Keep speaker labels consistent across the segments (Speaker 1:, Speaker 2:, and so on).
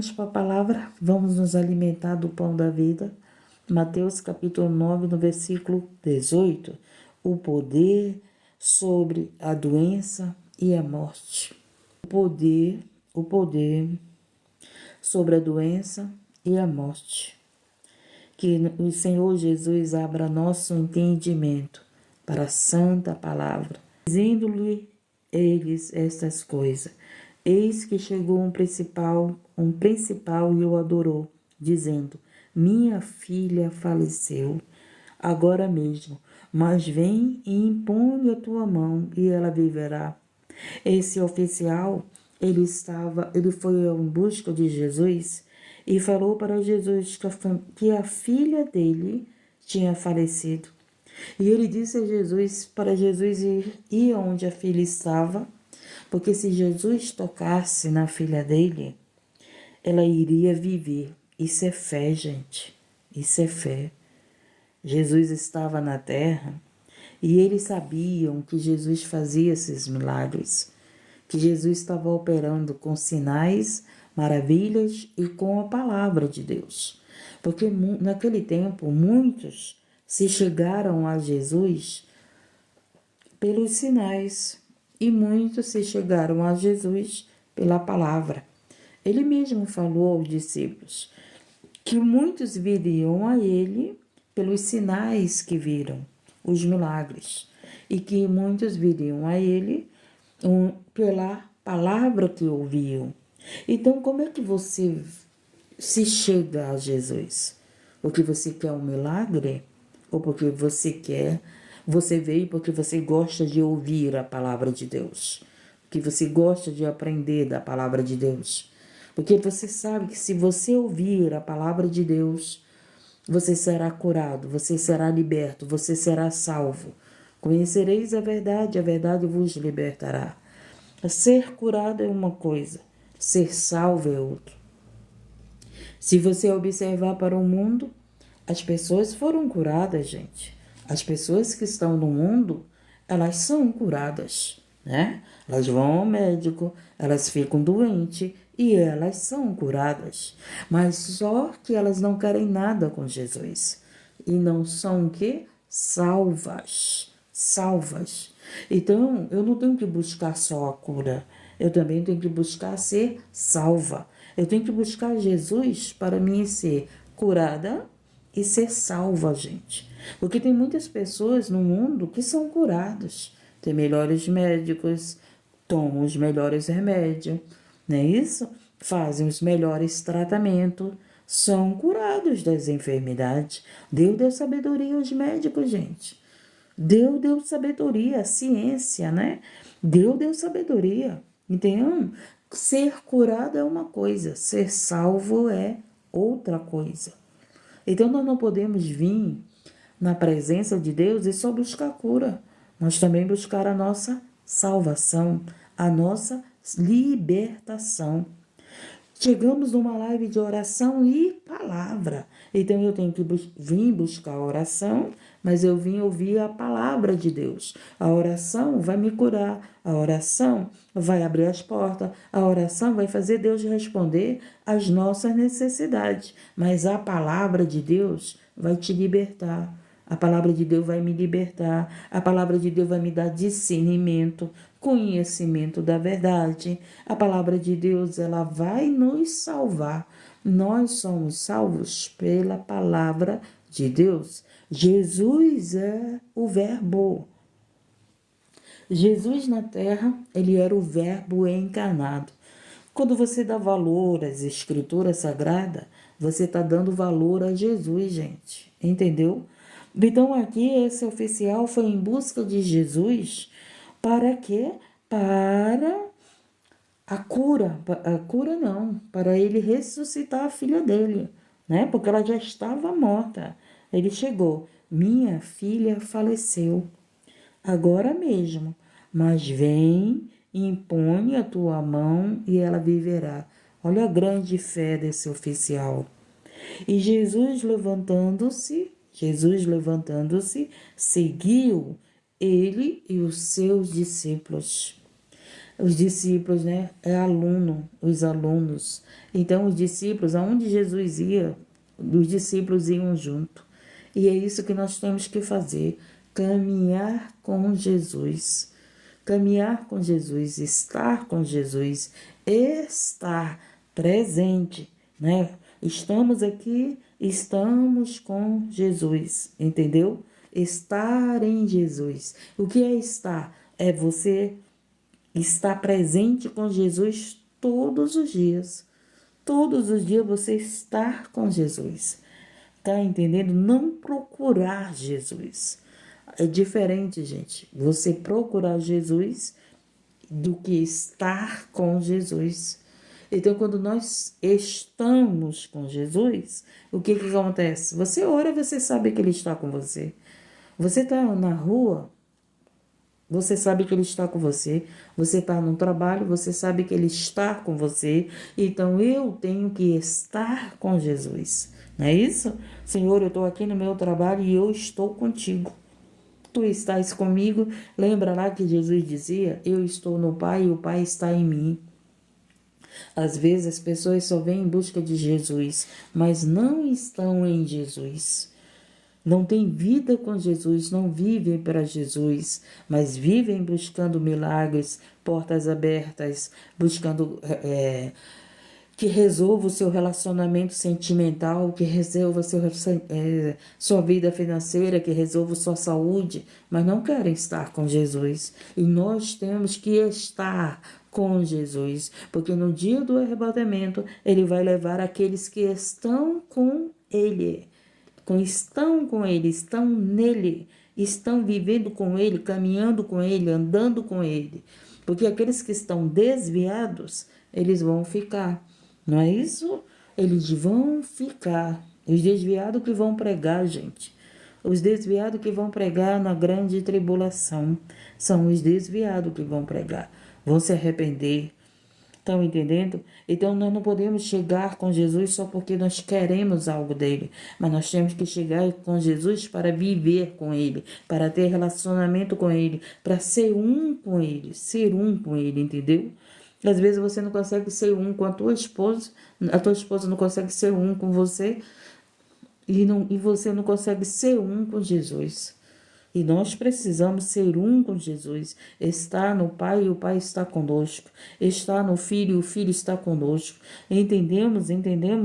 Speaker 1: Vamos para a palavra, vamos nos alimentar do pão da vida. Mateus capítulo 9, no versículo 18. O poder sobre a doença e a morte. O poder sobre a doença e a morte. Que o Senhor Jesus abra nosso entendimento para a santa palavra, dizendo-lhe eles estas coisas. Eis que chegou um principal e o adorou, dizendo: minha filha faleceu agora mesmo, mas vem e impõe a tua mão e ela viverá. Esse oficial, ele foi em busca de Jesus e falou para Jesus que a filha dele tinha falecido. E ele disse a Jesus, para Jesus ir onde a filha estava, porque se Jesus tocasse na filha dele, ela iria viver. Isso é fé, gente. Isso é fé. Jesus estava na terra e eles sabiam que Jesus fazia esses milagres, que Jesus estava operando com sinais, maravilhas e com a palavra de Deus. Porque naquele tempo muitos se chegaram a Jesus pelos sinais e muitos se chegaram a Jesus pela palavra. Ele mesmo falou aos discípulos que muitos viriam a ele pelos sinais que viram, os milagres, e que muitos viriam a ele pela palavra que ouviam. Então, como é que você se chega a Jesus? Porque você quer um milagre? Ou porque você veio porque você gosta de ouvir a palavra de Deus? Porque você gosta de aprender da palavra de Deus? Porque você sabe que se você ouvir a palavra de Deus, você será curado, você será liberto, você será salvo. Conhecereis a verdade vos libertará. Ser curado é uma coisa, ser salvo é outra. Se você observar para o mundo, as pessoas foram curadas, gente. As pessoas que estão no mundo, elas são curadas, né? Elas vão ao médico, elas ficam doentes e elas são curadas. Mas só que elas não querem nada com Jesus. E não são o quê? Salvas. Salvas. Então, eu não tenho que buscar só a cura. Eu também tenho que buscar ser salva. Eu tenho que buscar Jesus para mim ser curada e ser salva, gente. Porque tem muitas pessoas no mundo que são curadas. Tem melhores médicos, tomam os melhores remédios, não é isso? Fazem os melhores tratamentos, são curados das enfermidades. Deus deu sabedoria aos médicos, gente. Deus deu sabedoria, a ciência, né? Deus deu sabedoria. Então, ser curado é uma coisa, ser salvo é outra coisa. Então, nós não podemos vir na presença de Deus e só buscar cura. Nós também buscar a nossa salvação, a nossa libertação. Chegamos numa live de oração e palavra. Então eu tenho que vir buscar a oração, mas eu vim ouvir a palavra de Deus. A oração vai me curar, a oração vai abrir as portas, a oração vai fazer Deus responder às nossas necessidades. Mas a palavra de Deus vai te libertar. A palavra de Deus vai me libertar, a palavra de Deus vai me dar discernimento, conhecimento da verdade. A palavra de Deus, ela vai nos salvar. Nós somos salvos pela palavra de Deus. Jesus é o Verbo. Jesus na terra, ele era o Verbo encarnado. Quando você dá valor às escrituras sagradas, você está dando valor a Jesus, gente. Entendeu? Então aqui esse oficial foi em busca de Jesus para quê? Para a cura não, para ele ressuscitar a filha dele, né? Porque ela já estava morta. Ele chegou, minha filha faleceu agora mesmo, mas vem, impõe a tua mão e ela viverá. Olha a grande fé desse oficial. E Jesus levantando-se, seguiu ele e os seus discípulos. Os discípulos, né? É aluno, os alunos. Então, os discípulos, aonde Jesus ia, os discípulos iam junto. E é isso que nós temos que fazer: caminhar com Jesus. Caminhar com Jesus, estar com Jesus, estar presente, né? Estamos aqui, estamos com Jesus, entendeu? Estar em Jesus. O que é estar? É você estar presente com Jesus todos os dias. Todos os dias você estar com Jesus. Tá entendendo? Não procurar Jesus. É diferente, gente. Você procurar Jesus do que estar com Jesus. Então, quando nós estamos com Jesus, o que acontece? Você ora, você sabe que Ele está com você. Você está na rua, você sabe que Ele está com você. Você está no trabalho, você sabe que Ele está com você. Então, eu tenho que estar com Jesus. Não é isso? Senhor, eu estou aqui no meu trabalho e eu estou contigo. Tu estás comigo. Lembra lá que Jesus dizia: eu estou no Pai e o Pai está em mim. Às vezes as pessoas só vêm em busca de Jesus, mas não estão em Jesus. Não têm vida com Jesus, não vivem para Jesus, mas vivem buscando milagres, portas abertas, buscando que resolva o seu relacionamento sentimental, que resolva sua vida financeira, que resolva sua saúde, mas não querem estar com Jesus. E nós temos que estar com Jesus, porque no dia do arrebatamento, Ele vai levar aqueles que estão com Ele, estão nele, estão vivendo com Ele, caminhando com Ele, andando com Ele. Porque aqueles que estão desviados, eles vão ficar. Não é isso? Eles vão ficar. Os desviados que vão pregar, gente. Os desviados que vão pregar na grande tribulação. São os desviados que vão pregar. Vão se arrepender. Estão entendendo? Então nós não podemos chegar com Jesus só porque nós queremos algo dele. Mas nós temos que chegar com Jesus para viver com ele. Para ter relacionamento com ele. Para ser um com ele. Ser um com ele, entendeu? Às vezes você não consegue ser um com a tua esposa não consegue ser um com você, e você não consegue ser um com Jesus. E nós precisamos ser um com Jesus, estar no Pai e o Pai está conosco, estar no Filho e o Filho está conosco. Entendemos,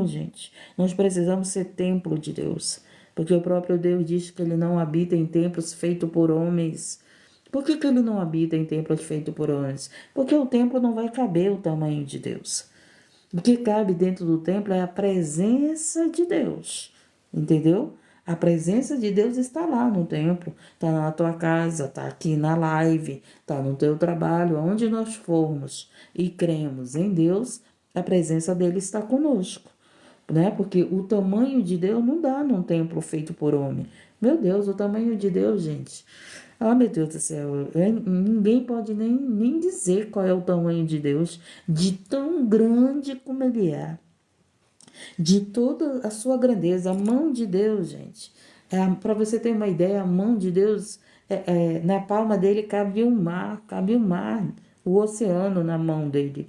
Speaker 1: gente? Nós precisamos ser templo de Deus, porque o próprio Deus diz que Ele não habita em templos feitos por homens. Por que Ele não habita em templos feitos por homens? Porque o templo não vai caber o tamanho de Deus. O que cabe dentro do templo é a presença de Deus, entendeu? A presença de Deus está lá no templo, está na tua casa, está aqui na live, está no teu trabalho, onde nós formos e cremos em Deus, a presença dele está conosco, né? Porque o tamanho de Deus não dá num templo feito por homem. Meu Deus, o tamanho de Deus, gente. Ah, meu Deus do céu, ninguém pode nem dizer qual é o tamanho de Deus, de tão grande como Ele é, de toda a sua grandeza, a mão de Deus, gente. Para você ter uma ideia, a mão de Deus, na palma dele cabe o mar, o oceano na mão dele.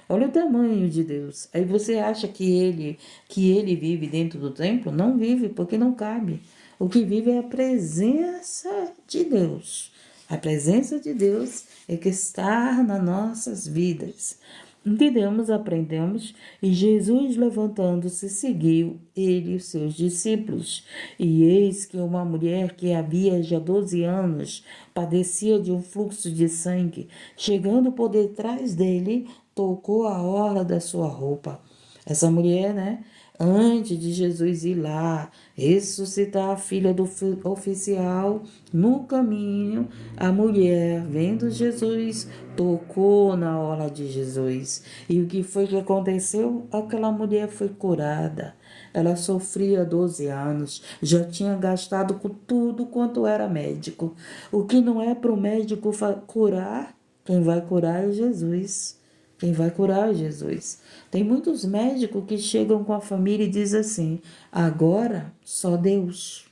Speaker 1: Olha o tamanho de Deus. Aí você acha que ele vive dentro do templo? Não vive, porque não cabe. O que vive é a presença de Deus. A presença de Deus é que está nas nossas vidas. Entendemos, aprendemos, e Jesus, levantando-se, seguiu ele e os seus discípulos. E eis que uma mulher que havia já 12 anos padecia de um fluxo de sangue, chegando por detrás dele, tocou a orla da sua roupa. Essa mulher, né? Antes de Jesus ir lá ressuscitar a filha do oficial, no caminho, a mulher, vendo Jesus, tocou na orla de Jesus. E o que foi que aconteceu? Aquela mulher foi curada. Ela sofria 12 anos, já tinha gastado com tudo quanto era médico. O que não é para o médico curar, quem vai curar é Jesus. Quem vai curar é Jesus. Tem muitos médicos que chegam com a família e dizem assim: agora só Deus.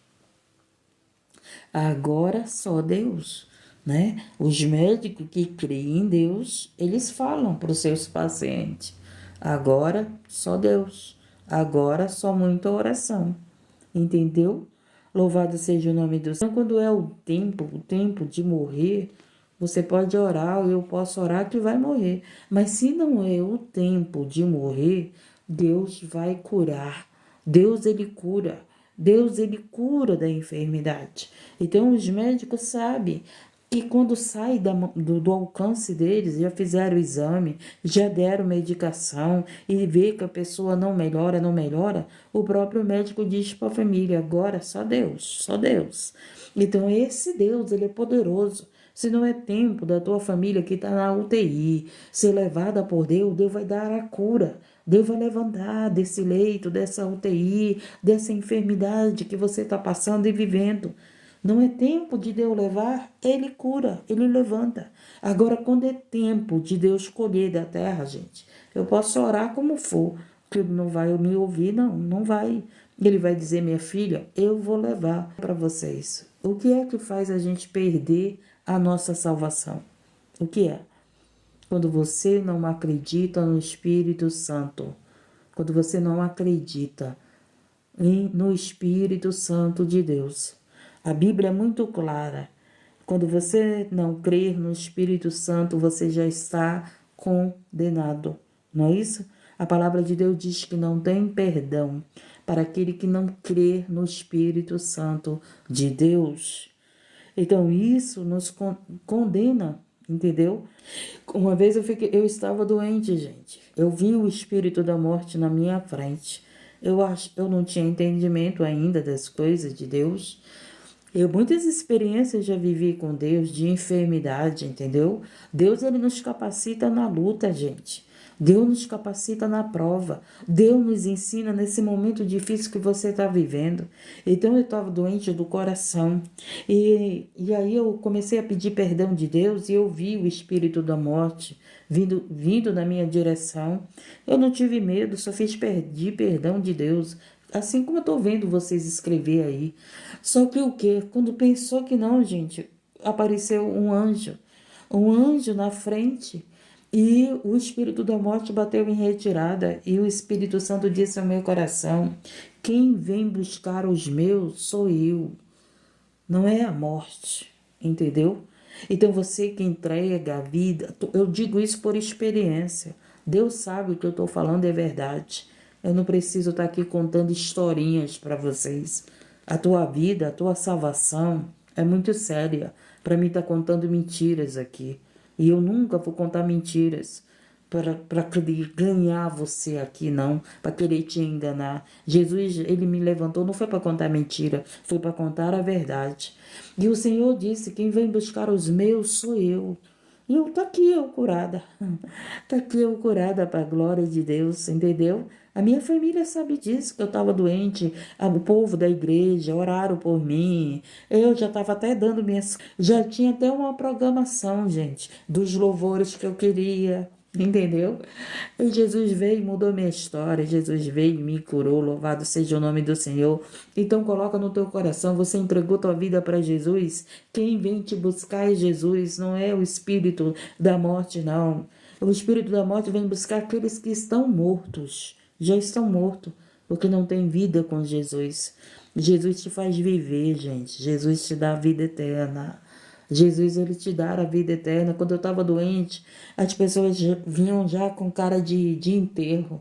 Speaker 1: Agora só Deus. né? Os médicos que creem em Deus, eles falam para os seus pacientes: agora só Deus, agora só muita oração, entendeu? Louvado seja o nome do Senhor. Então, quando é o tempo de morrer, você pode orar, eu posso orar que vai morrer. Mas se não é o tempo de morrer, Deus vai curar. Deus, ele cura. Deus, ele cura da enfermidade. Então, os médicos sabem que quando sai do alcance deles, já fizeram o exame, já deram medicação e vê que a pessoa não melhora, o próprio médico diz para a família: agora só Deus, só Deus. Então, esse Deus, ele é poderoso. Se não é tempo da tua família que está na UTI ser levada por Deus, Deus vai dar a cura. Deus vai levantar desse leito, dessa UTI, dessa enfermidade que você está passando e vivendo. Não é tempo de Deus levar, ele cura, ele levanta. Agora, quando é tempo de Deus colher da terra, gente, eu posso orar como for, que ele não vai me ouvir, não vai. Ele vai dizer: minha filha, eu vou levar para vocês. O que é que faz a gente perder a nossa salvação? O que é? Quando você não acredita no Espírito Santo, quando você não acredita no Espírito Santo de Deus. A Bíblia é muito clara. Quando você não crer no Espírito Santo, você já está condenado. Não é isso? A palavra de Deus diz que não tem perdão para aquele que não crê no Espírito Santo de Deus. Então, isso nos condena, entendeu? Uma vez eu estava doente, gente. Eu vi o espírito da morte na minha frente. Eu não tinha entendimento ainda das coisas de Deus. Eu muitas experiências já vivi com Deus de enfermidade, entendeu? Deus, ele nos capacita na luta, gente. Deus nos capacita na prova. Deus nos ensina nesse momento difícil que você está vivendo. Então, eu estava doente do coração. E aí eu comecei a pedir perdão de Deus e eu vi o espírito da morte vindo na minha direção. Eu não tive medo, só fiz pedir perdão de Deus. Assim como eu estou vendo vocês escrever aí. Só que o quê? Quando pensou que não, gente, apareceu um anjo. Um anjo na frente. E o espírito da morte bateu em retirada. E o Espírito Santo disse ao meu coração: quem vem buscar os meus sou eu. Não é a morte. Entendeu? Então você que entrega a vida, eu digo isso por experiência. Deus sabe o que eu estou falando é verdade. Eu não preciso estar aqui contando historinhas para vocês. A tua vida, a tua salvação é muito séria para mim estar contando mentiras aqui. E eu nunca vou contar mentiras para querer ganhar você aqui, não, para querer te enganar. Jesus, ele me levantou, não foi para contar mentira, foi para contar a verdade. E o Senhor disse: quem vem buscar os meus sou eu. E eu tô aqui, eu curada. Tá aqui eu curada para a glória de Deus, entendeu? A minha família sabe disso, que eu estava doente. O povo da igreja oraram por mim. Eu já estava até dando minhas... Já tinha até uma programação, gente, dos louvores que eu queria, entendeu? E Jesus veio e mudou minha história. Jesus veio e me curou. Louvado seja o nome do Senhor. Então coloca no teu coração, você entregou tua vida para Jesus. Quem vem te buscar é Jesus, não é o espírito da morte, não. O espírito da morte vem buscar aqueles que estão mortos. Já estão mortos, porque não tem vida com Jesus. Jesus te faz viver, gente. Jesus te dá a vida eterna. Jesus, ele te dá a vida eterna. Quando eu estava doente, as pessoas vinham já com cara de enterro.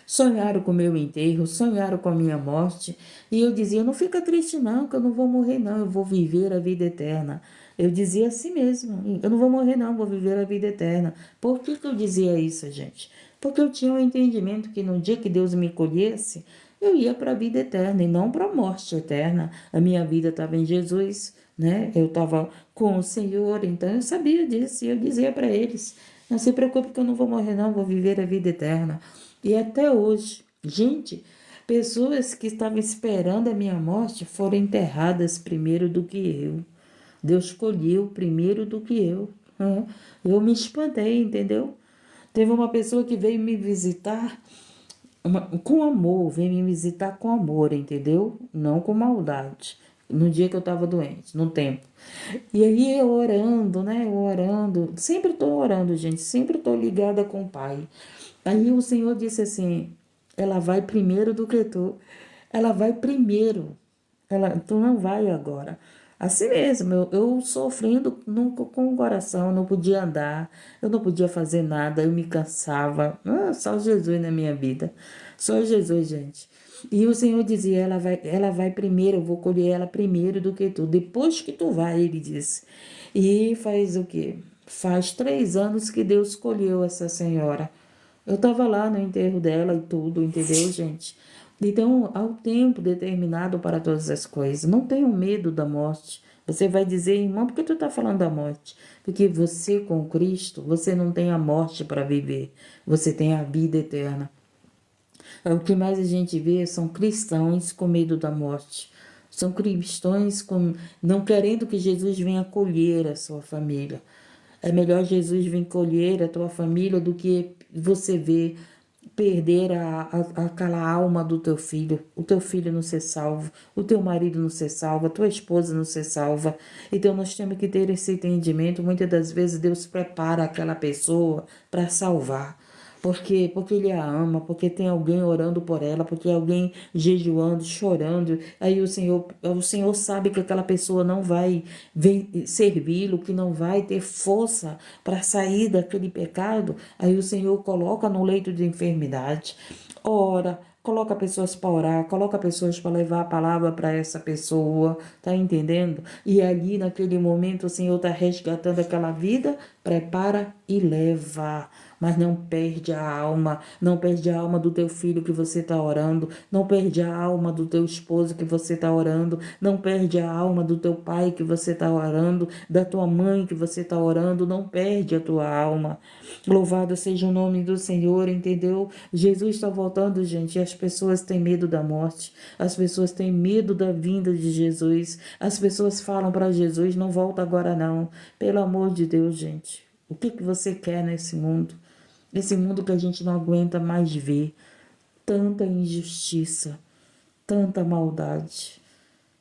Speaker 1: Sonharam com o meu enterro, sonharam com a minha morte. E eu dizia: não fica triste não, que eu não vou morrer não, eu vou viver a vida eterna. Eu dizia assim mesmo: eu não vou morrer não, vou viver a vida eterna. Por que eu dizia isso, gente? Porque eu tinha um entendimento que no dia que Deus me colhesse, eu ia para a vida eterna e não para a morte eterna. A minha vida estava em Jesus, né? Eu estava com o Senhor, então eu sabia disso. E eu dizia para eles: não se preocupe que eu não vou morrer não, vou viver a vida eterna. E até hoje, gente, pessoas que estavam esperando a minha morte foram enterradas primeiro do que eu. Deus escolheu primeiro do que eu. Eu me espantei, entendeu? Teve uma pessoa que veio me visitar com amor, veio me visitar com amor, entendeu? Não com maldade. no dia que eu estava doente, no tempo. E aí eu orando, né? Eu orando, sempre estou orando, gente, sempre estou ligada com o Pai. Aí o Senhor disse assim: ela vai primeiro do que tu. Ela vai primeiro. Tu não vai agora. Assim mesmo, eu sofrendo com o coração, eu não podia andar, eu não podia fazer nada, eu me cansava. Só Jesus na minha vida. Só Jesus, gente. E o Senhor dizia: ela vai primeiro, eu vou colher ela primeiro do que tu. Depois que tu vai, ele disse. E faz o quê? Faz 3 anos que Deus escolheu essa senhora. Eu estava lá no enterro dela e tudo, entendeu, gente? Então, há um tempo determinado para todas as coisas. Não tenham medo da morte. Você vai dizer, irmão, por que tu está falando da morte? Porque você com Cristo, você não tem a morte para viver. Você tem a vida eterna. O que mais a gente vê são cristãos com medo da morte. São cristãos não querendo que Jesus venha colher a sua família. É melhor Jesus vir colher a tua família do que você ver perder aquela alma do teu filho, o teu filho não ser salvo, o teu marido não ser salvo, a tua esposa não ser salva. Então nós temos que ter esse entendimento. Muitas das vezes Deus prepara aquela pessoa para salvar. Por quê? Porque ele a ama, porque tem alguém orando por ela, porque alguém jejuando, chorando. Aí o Senhor sabe que aquela pessoa não vai servi-lo, que não vai ter força para sair daquele pecado. Aí o Senhor coloca no leito de enfermidade, ora, coloca pessoas para orar, coloca pessoas para levar a palavra para essa pessoa, tá entendendo? E ali naquele momento o Senhor está resgatando aquela vida, prepara e leva. Mas não perde a alma, não perde a alma do teu filho que você está orando, não perde a alma do teu esposo que você está orando, não perde a alma do teu pai que você está orando, da tua mãe que você está orando, não perde a tua alma. Louvado seja o nome do Senhor, entendeu? Jesus está voltando, gente, e as pessoas têm medo da morte, as pessoas têm medo da vinda de Jesus, as pessoas falam para Jesus: não volta agora não, pelo amor de Deus, gente. O que você quer nesse mundo? Esse mundo que a gente não aguenta mais ver. Tanta injustiça, tanta maldade.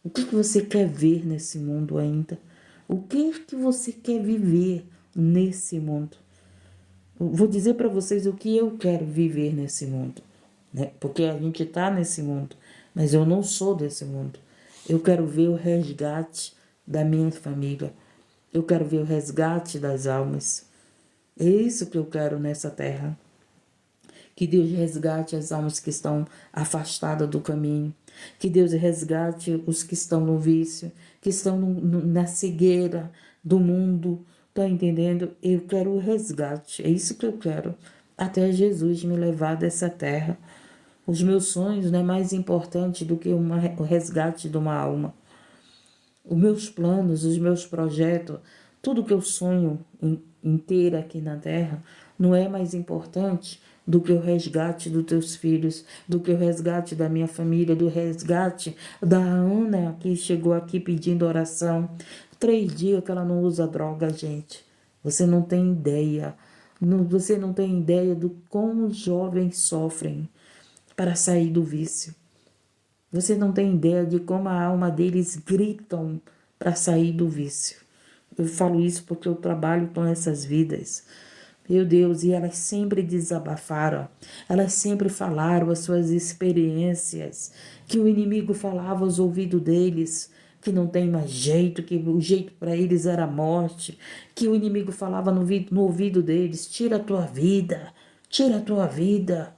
Speaker 1: O que você quer ver nesse mundo ainda? O que você quer viver nesse mundo? Eu vou dizer para vocês o que eu quero viver nesse mundo, né? Porque a gente está nesse mundo, mas eu não sou desse mundo. Eu quero ver o resgate da minha família. Eu quero ver o resgate das almas. É isso que eu quero nessa terra. Que Deus resgate as almas que estão afastadas do caminho. Que Deus resgate os que estão no vício, que estão na cegueira do mundo. Tá entendendo? Eu quero o resgate. É isso que eu quero. Até Jesus me levar dessa terra. Os meus sonhos não é mais importante do que o resgate de uma alma. Os meus planos, os meus projetos, tudo que eu sonho inteira aqui na terra, não é mais importante do que o resgate dos teus filhos, do que o resgate da minha família, do resgate da Ana, que chegou aqui pedindo oração. 3 dias que ela não usa droga, gente. Você não tem ideia. Você não tem ideia do como os jovens sofrem para sair do vício. Você não tem ideia de como a alma deles gritam para sair do vício. Eu falo isso porque eu trabalho com essas vidas. Meu Deus, e elas sempre desabafaram, elas sempre falaram as suas experiências, que o inimigo falava aos ouvidos deles, que não tem mais jeito, que o jeito para eles era a morte, que o inimigo falava no ouvido deles: tira a tua vida, tira a tua vida.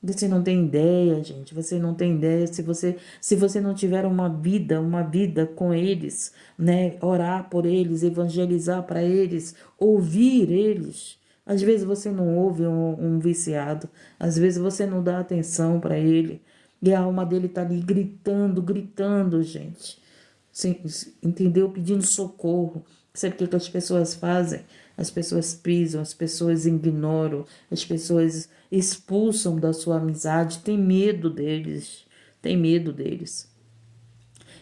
Speaker 1: Você não tem ideia, gente. Você não tem ideia. Se você não tiver uma vida com eles, né? Orar por eles, evangelizar para eles, ouvir eles. Às vezes você não ouve um viciado. Às vezes você não dá atenção para ele. E a alma dele tá ali gritando, gritando, gente. Entendeu? Pedindo socorro. Sabe o que as pessoas fazem? As pessoas pisam, as pessoas ignoram, as pessoas expulsam da sua amizade, tem medo deles, tem medo deles.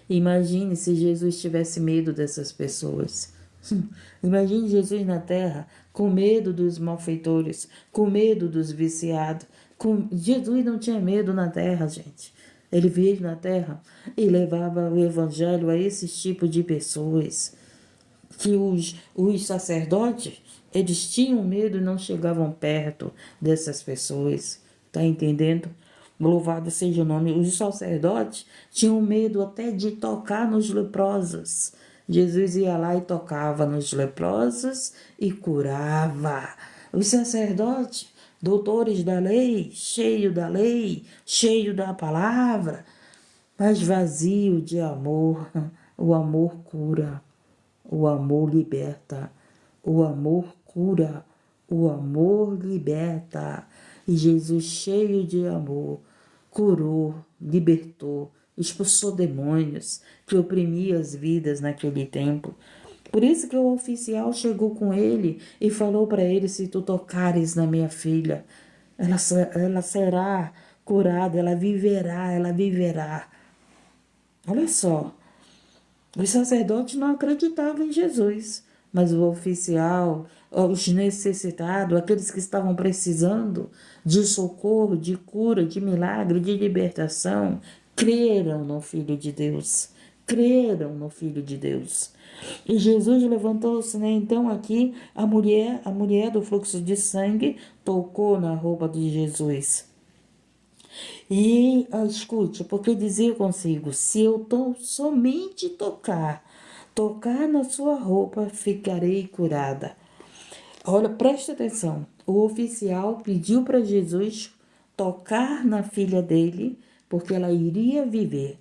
Speaker 1: Imagine se Jesus tivesse medo dessas pessoas. Imagine Jesus na terra com medo dos malfeitores, com medo dos viciados. Jesus não tinha medo na terra, gente. Ele veio na terra e levava o evangelho a esse tipo de pessoas que os sacerdotes, eles tinham medo e não chegavam perto dessas pessoas. Tá entendendo? Louvado seja o nome. Os sacerdotes tinham medo até de tocar nos leprosos. Jesus ia lá e tocava nos leprosos e curava. Os sacerdotes, doutores da lei, cheio da palavra, mas vazio de amor. O amor cura. O amor liberta, o amor cura, o amor liberta. E Jesus, cheio de amor, curou, libertou, expulsou demônios que oprimiam as vidas naquele tempo. Por isso que o oficial chegou com ele e falou para ele: se tu tocares na minha filha, ela será curada, ela viverá, ela viverá. Olha só. Os sacerdotes não acreditavam em Jesus, mas o oficial, os necessitados, aqueles que estavam precisando de socorro, de cura, de milagre, de libertação, creram no Filho de Deus. Creram no Filho de Deus. E Jesus levantou-se, né? Então aqui a mulher do fluxo de sangue tocou na roupa de Jesus. E escute, porque dizia consigo: se eu somente tocar na sua roupa, ficarei curada. Olha, preste atenção. O oficial pediu para Jesus tocar na filha dele, porque ela iria viver.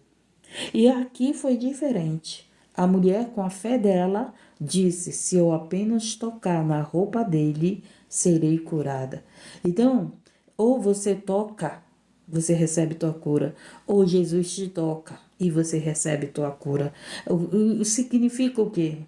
Speaker 1: E aqui foi diferente. A mulher, com a fé dela, disse: se eu apenas tocar na roupa dele, serei curada. Então, ou você toca, você recebe tua cura, ou Jesus te toca e você recebe tua cura. Significa o quê?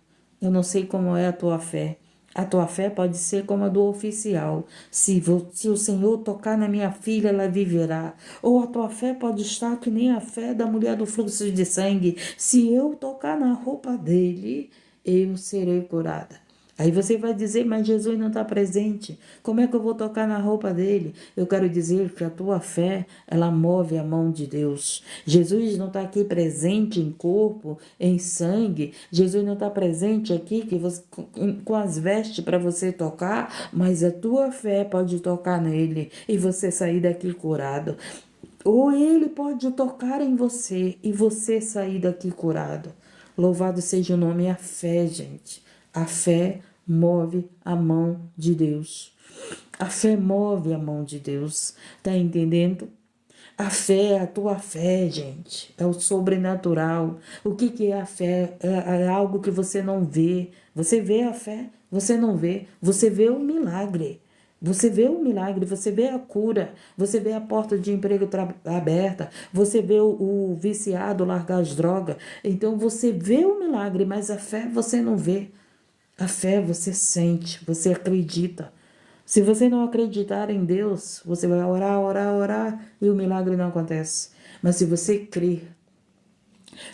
Speaker 1: Eu não sei como é a tua fé. A tua fé pode ser como a do oficial. Se o Senhor tocar na minha filha, ela viverá. Ou a tua fé pode estar que nem a fé da mulher do fluxo de sangue. Se eu tocar na roupa dele, eu serei curada. Aí você vai dizer: mas Jesus não está presente. Como é que eu vou tocar na roupa dele? Eu quero dizer que a tua fé, ela move a mão de Deus. Jesus não está aqui presente em corpo, em sangue. Jesus não está presente aqui com as vestes para você tocar, mas a tua fé pode tocar nele e você sair daqui curado. Ou ele pode tocar em você e você sair daqui curado. Louvado seja o nome, a fé, gente. A fé move a mão de Deus. A fé move a mão de Deus. Tá entendendo? A fé, a tua fé, gente, é o sobrenatural. O que é a fé? É algo que você não vê. Você vê a fé, você não vê. Você vê o milagre. Você vê o milagre, você vê a cura, você vê a porta de emprego aberta, você vê o viciado largar as drogas. Então você vê o milagre, mas a fé você não vê. A fé você sente, você acredita. Se você não acreditar em Deus, você vai orar, orar, orar e o milagre não acontece. Mas se você crer,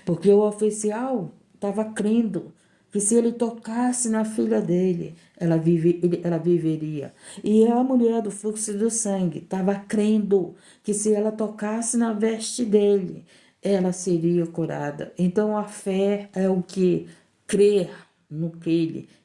Speaker 1: porque o oficial estava crendo que se ele tocasse na filha dele, ela viveria. E a mulher do fluxo do sangue estava crendo que se ela tocasse na veste dele, ela seria curada. Então a fé é o que? Crer no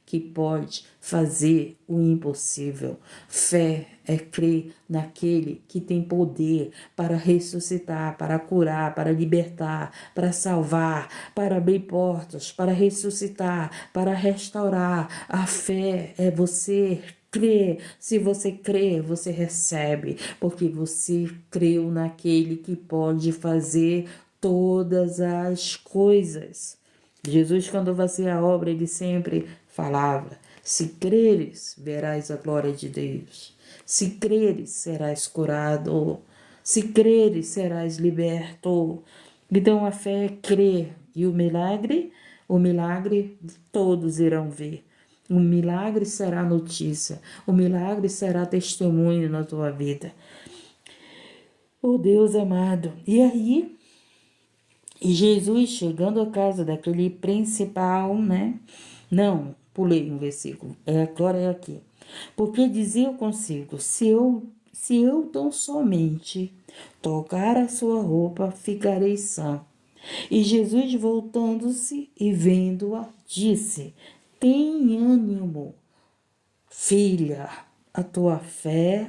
Speaker 1: que pode fazer o impossível. Fé é crer naquele que tem poder para ressuscitar, para curar, para libertar, para salvar, para abrir portas, para ressuscitar, para restaurar. A fé é você crer. Se você crê, você recebe, porque você creu naquele que pode fazer todas as coisas. Jesus, quando fazia a obra, ele sempre falava: se creres, verás a glória de Deus. Se creres, serás curado. Se creres, serás liberto. Então a fé é crer. E o milagre todos irão ver. O milagre será notícia. O milagre será testemunho na tua vida. Oh Deus amado. E aí, Jesus chegando à casa daquele principal, né? Não, pulei um versículo. Agora é aqui. Porque dizia consigo: se eu se eu tão somente tocar a sua roupa, ficarei sã. E Jesus, voltando-se e vendo-a, disse: tem ânimo, filha, a tua fé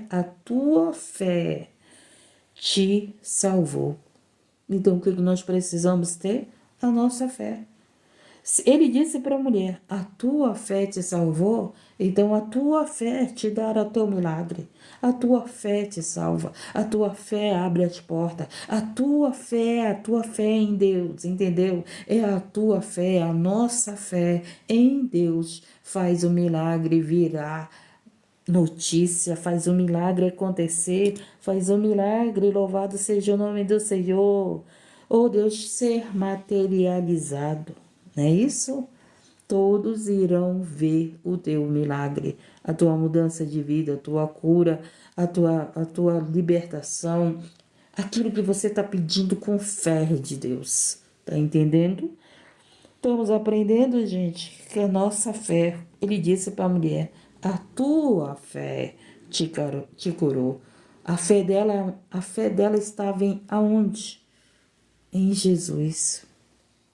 Speaker 1: te salvou. Então, o que nós precisamos ter? A nossa fé. Ele disse para a mulher: a tua fé te salvou, então a tua fé te dará teu milagre. A tua fé te salva, a tua fé abre as portas, a tua fé em Deus, entendeu? É a tua fé, a nossa fé em Deus faz o milagre virar notícia, faz o milagre acontecer, faz o milagre, louvado seja o nome do Senhor. Oh Deus, ser materializado, não é isso? Todos irão ver o teu milagre, a tua mudança de vida, a tua cura, a tua libertação, aquilo que você está pedindo com fé de Deus, tá entendendo? Estamos aprendendo, gente, que a nossa fé, ele disse para a mulher, a tua fé te curou. A fé dela estava em aonde? Em Jesus.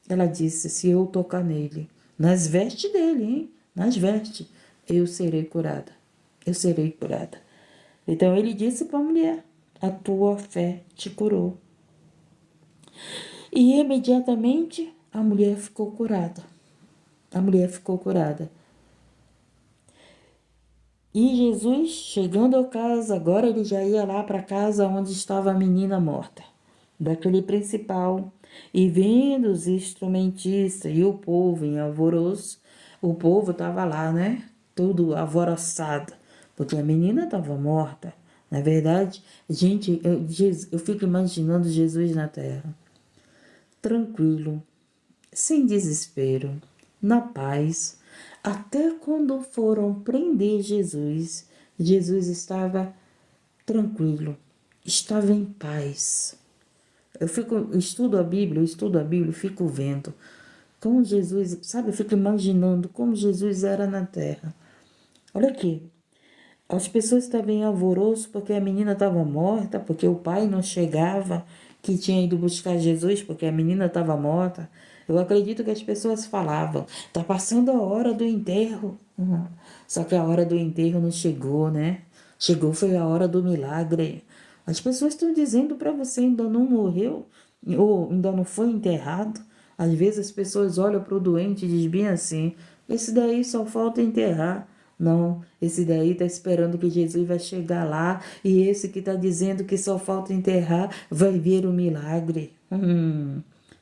Speaker 1: Ela disse, se eu tocar nele, nas vestes dele, hein? Nas vestes, eu serei curada. Eu serei curada. Então ele disse para a mulher, a tua fé te curou. E imediatamente a mulher ficou curada. A mulher ficou curada. E Jesus, chegando a casa, agora ele já ia lá para a casa onde estava a menina morta, daquele principal. E vendo os instrumentistas e o povo em alvoroço, o povo estava lá, né? Tudo alvoroçado, porque a menina estava morta. Na verdade, gente, eu fico imaginando Jesus na terra, tranquilo, sem desespero, na paz. Até quando foram prender Jesus, Jesus estava tranquilo, estava em paz. Eu estudo a Bíblia, fico vendo como Jesus, sabe, eu fico imaginando como Jesus era na terra. Olha aqui, as pessoas estavam em alvoroço porque a menina estava morta, porque o pai não chegava, que tinha ido buscar Jesus porque a menina estava morta. Eu acredito que as pessoas falavam, tá passando a hora do enterro. Só que a hora do enterro não chegou, né? Chegou foi a hora do milagre. As pessoas estão dizendo para você, ainda não morreu, ou ainda não foi enterrado. Às vezes as pessoas olham para o doente e dizem bem assim, esse daí só falta enterrar. Não, esse daí está esperando que Jesus vai chegar lá e esse que está dizendo que só falta enterrar vai ver o milagre.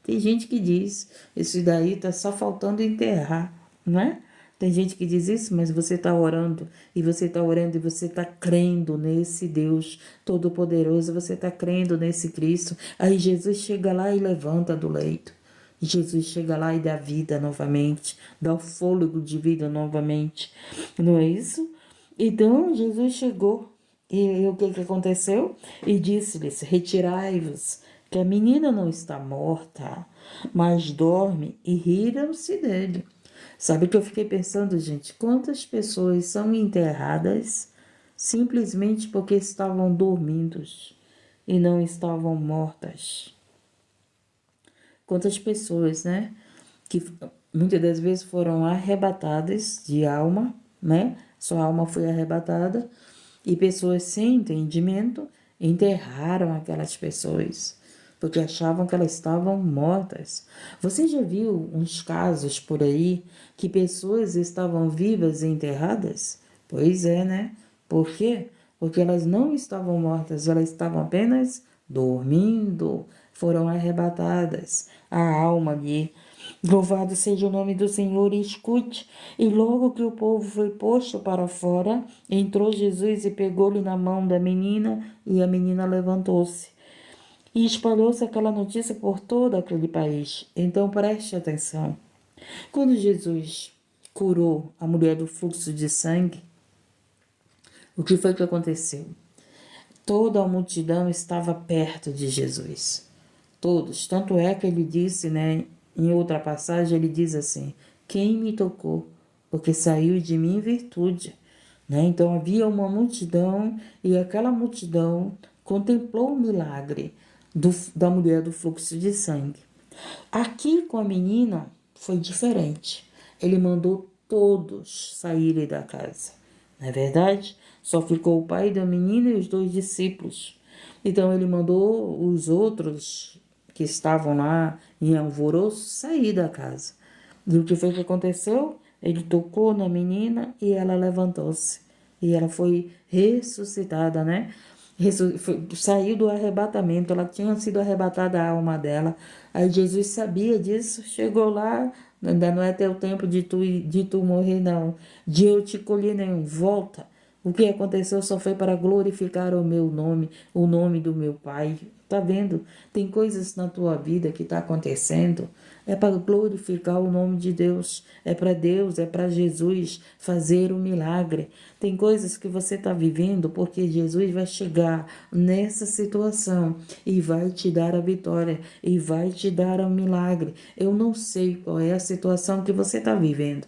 Speaker 1: Tem gente que diz, esse daí está só faltando enterrar, não é? Tem gente que diz isso, mas você está orando e você está orando e você está crendo nesse Deus Todo-Poderoso, você está crendo nesse Cristo. Aí Jesus chega lá e levanta do leito. Jesus chega lá e dá vida novamente, dá o fôlego de vida novamente, não é isso? Então Jesus chegou e o que aconteceu? E disse-lhes, retirai-vos, que a menina não está morta, mas dorme, e riram-se dele. Sabe o que eu fiquei pensando, gente? Quantas pessoas são enterradas simplesmente porque estavam dormindo e não estavam mortas? Quantas pessoas, né? Que muitas das vezes foram arrebatadas de alma, né? Sua alma foi arrebatada e pessoas sem entendimento enterraram aquelas pessoas porque achavam que elas estavam mortas. Você já viu uns casos por aí que pessoas estavam vivas e enterradas? Pois é, né? Por quê? Porque elas não estavam mortas, elas estavam apenas dormindo, foram arrebatadas. A alma ali. Louvado seja o nome do Senhor, e escute. E logo que o povo foi posto para fora, entrou Jesus e pegou-lhe na mão da menina, e a menina levantou-se. E espalhou-se aquela notícia por todo aquele país. Então preste atenção. Quando Jesus curou a mulher do fluxo de sangue, o que foi que aconteceu? Toda a multidão estava perto de Jesus. Todos. Tanto é que ele disse, né, em outra passagem, ele diz assim, quem me tocou? Porque saiu de mim virtude. né? Então havia uma multidão e aquela multidão contemplou o milagre da mulher do fluxo de sangue. Aqui com a menina foi diferente. Ele mandou todos saírem da casa. Não é verdade? Só ficou o pai da menina e os 2 discípulos. Então ele mandou os outros que estavam lá em alvoroço sair da casa. E o que foi que aconteceu? Ele tocou na menina e ela levantou-se. E ela foi ressuscitada, né? Saiu do arrebatamento, ela tinha sido arrebatada a alma dela. Aí Jesus sabia disso, chegou lá, ainda não é teu tempo de tu morrer, não. De eu te colher nenhum. Volta. O que aconteceu só foi para glorificar o meu nome, o nome do meu Pai. Tá vendo? Tem coisas na tua vida que tá acontecendo. É para glorificar o nome de Deus. É para Deus, é para Jesus fazer um milagre. Tem coisas que você está vivendo porque Jesus vai chegar nessa situação e vai te dar a vitória e vai te dar um milagre. Eu não sei qual é a situação que você está vivendo.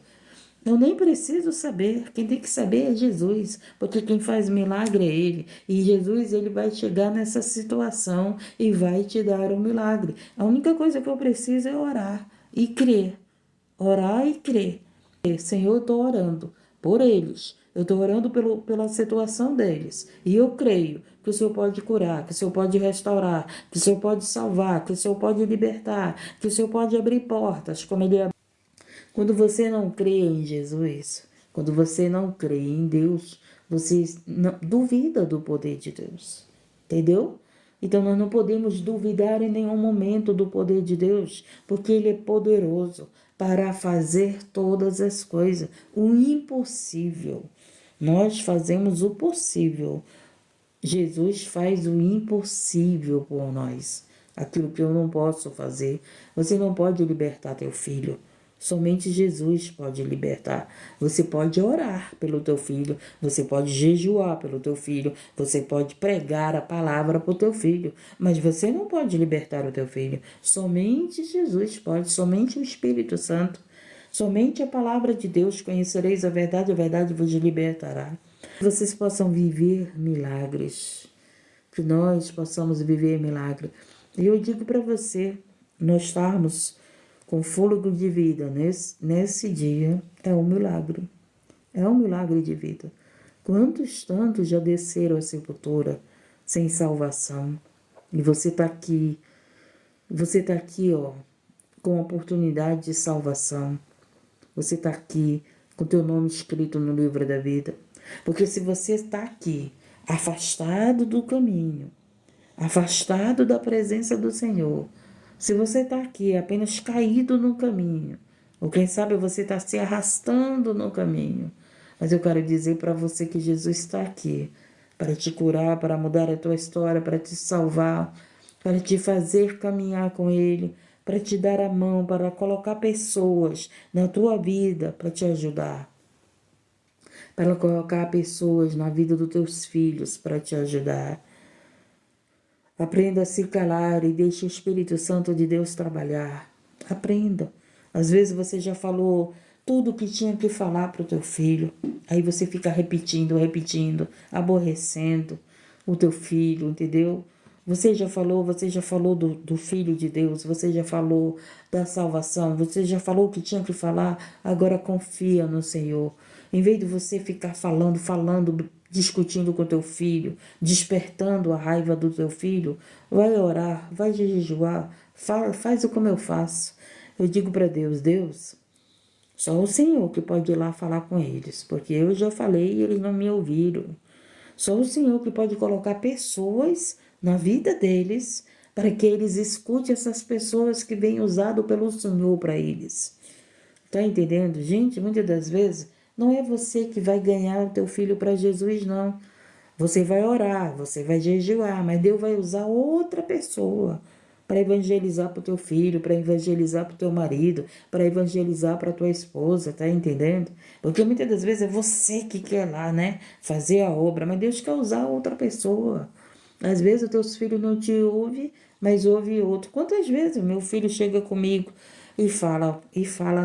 Speaker 1: Eu nem preciso saber, quem tem que saber é Jesus, porque quem faz milagre é Ele. E Jesus, Ele vai chegar nessa situação e vai te dar um milagre. A única coisa que eu preciso é orar e crer. Orar e crer. Senhor, eu estou orando por eles. Eu estou orando pela situação deles. E eu creio que o Senhor pode curar, que o Senhor pode restaurar, que o Senhor pode salvar, que o Senhor pode libertar, que o Senhor pode abrir portas, como Ele abriu. Quando você não crê em Jesus, quando você não crê em Deus, você não, duvida do poder de Deus. Entendeu? Então nós não podemos duvidar em nenhum momento do poder de Deus, porque Ele é poderoso para fazer todas as coisas. O impossível. Nós fazemos o possível. Jesus faz o impossível por nós. Aquilo que eu não posso fazer. Você não pode libertar teu filho. Somente Jesus pode libertar. Você pode orar pelo teu filho, você pode jejuar pelo teu filho, você pode pregar a palavra para o teu filho, mas você não pode libertar o teu filho. Somente Jesus pode, somente o Espírito Santo. Somente a palavra de Deus, conhecereis a verdade vos libertará. Que vocês possam viver milagres, que nós possamos viver milagre. E eu digo para você, nós estarmos com fôlego de vida nesse dia é um milagre. É um milagre de vida. Quantos tantos já desceram a sepultura sem salvação? E você está aqui, ó, com oportunidade de salvação. Você está aqui com teu nome escrito no livro da vida. Porque se você está aqui, afastado do caminho, afastado da presença do Senhor, se você está aqui apenas caído no caminho, ou quem sabe você está se arrastando no caminho, mas eu quero dizer para você que Jesus está aqui para te curar, para mudar a tua história, para te salvar, para te fazer caminhar com Ele, para te dar a mão, para colocar pessoas na tua vida para te ajudar, para colocar pessoas na vida dos teus filhos para te ajudar. Aprenda a se calar e deixe o Espírito Santo de Deus trabalhar. Aprenda. Às vezes você já falou tudo o que tinha que falar para o teu filho. Aí você fica repetindo, aborrecendo o teu filho, entendeu? Você já falou do Filho de Deus, você já falou da salvação, você já falou o que tinha que falar, agora confia no Senhor. Em vez de você ficar falando, discutindo com teu filho, despertando a raiva do teu filho, vai orar, vai jejuar, faz como eu faço. Eu digo para Deus, só o Senhor que pode ir lá falar com eles, porque eu já falei e eles não me ouviram. Só o Senhor que pode colocar pessoas na vida deles para que eles escutem essas pessoas que vêm usado pelo Senhor para eles. Tá entendendo? Gente, muitas das vezes não é você que vai ganhar o teu filho para Jesus, não. Você vai orar, você vai jejuar, mas Deus vai usar outra pessoa para evangelizar para o teu filho, para evangelizar para o teu marido, para evangelizar para a tua esposa, tá entendendo? Porque muitas das vezes é você que quer lá, né, fazer a obra, mas Deus quer usar outra pessoa. Às vezes os teus filhos não te ouvem, mas ouve outro. Quantas vezes meu filho chega comigo e fala,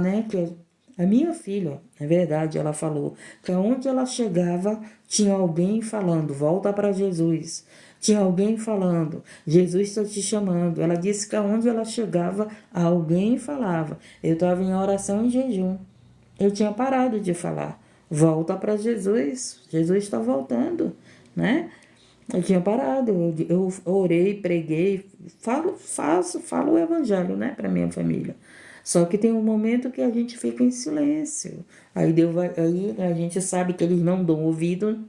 Speaker 1: né, que A minha filha, é verdade, ela falou que aonde ela chegava tinha alguém falando, volta para Jesus. Tinha alguém falando, Jesus está te chamando. Ela disse que aonde ela chegava, alguém falava. Eu estava em oração e jejum. Eu tinha parado de falar. Volta para Jesus. Jesus está voltando, né? Eu tinha parado. Eu orei, preguei, falo o evangelho, né, para minha família. Só que tem um momento que a gente fica em silêncio. Aí a gente sabe que eles não dão ouvido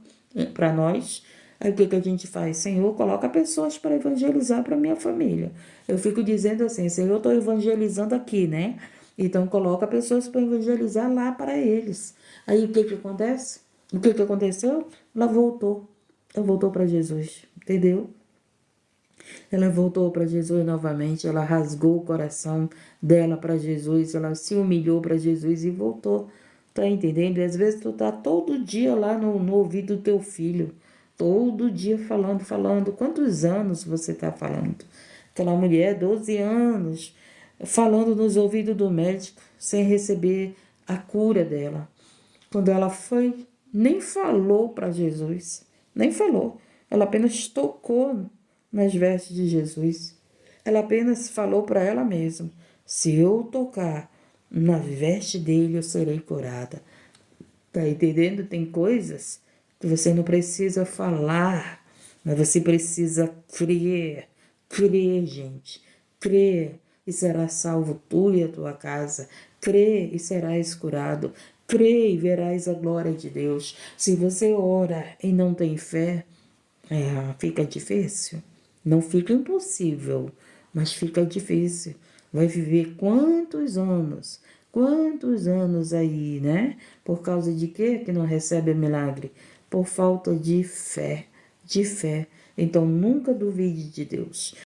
Speaker 1: para nós. Aí o que a gente faz? Senhor, coloca pessoas para evangelizar para minha família. Eu fico dizendo assim, Senhor, eu estou evangelizando aqui, né? Então coloca pessoas para evangelizar lá para eles. Aí o que acontece? O que aconteceu? Ela voltou. Ela voltou para Jesus, entendeu? Ela voltou para Jesus novamente, ela rasgou o coração dela para Jesus, ela se humilhou para Jesus e voltou. Tá entendendo? E às vezes tu tá todo dia lá no ouvido do teu filho, todo dia falando. Quantos anos você tá falando? Aquela mulher, 12 anos, falando nos ouvidos do médico, sem receber a cura dela. Quando ela foi, nem falou para Jesus, nem falou. Ela apenas tocou nas vestes de Jesus. Ela apenas falou para ela mesma: se eu tocar na veste dele, eu serei curada. Tá entendendo? Tem coisas que você não precisa falar, mas você precisa crer. Crer, gente. Crer e será salvo tu e a tua casa. Crê e serás curado. Crê e verás a glória de Deus. Se você ora e não tem fé, fica difícil. Não fica impossível, mas fica difícil. Vai viver quantos anos? Quantos anos aí, né? Por causa de quê que não recebe milagre? Por falta de fé, de fé. Então nunca duvide de Deus.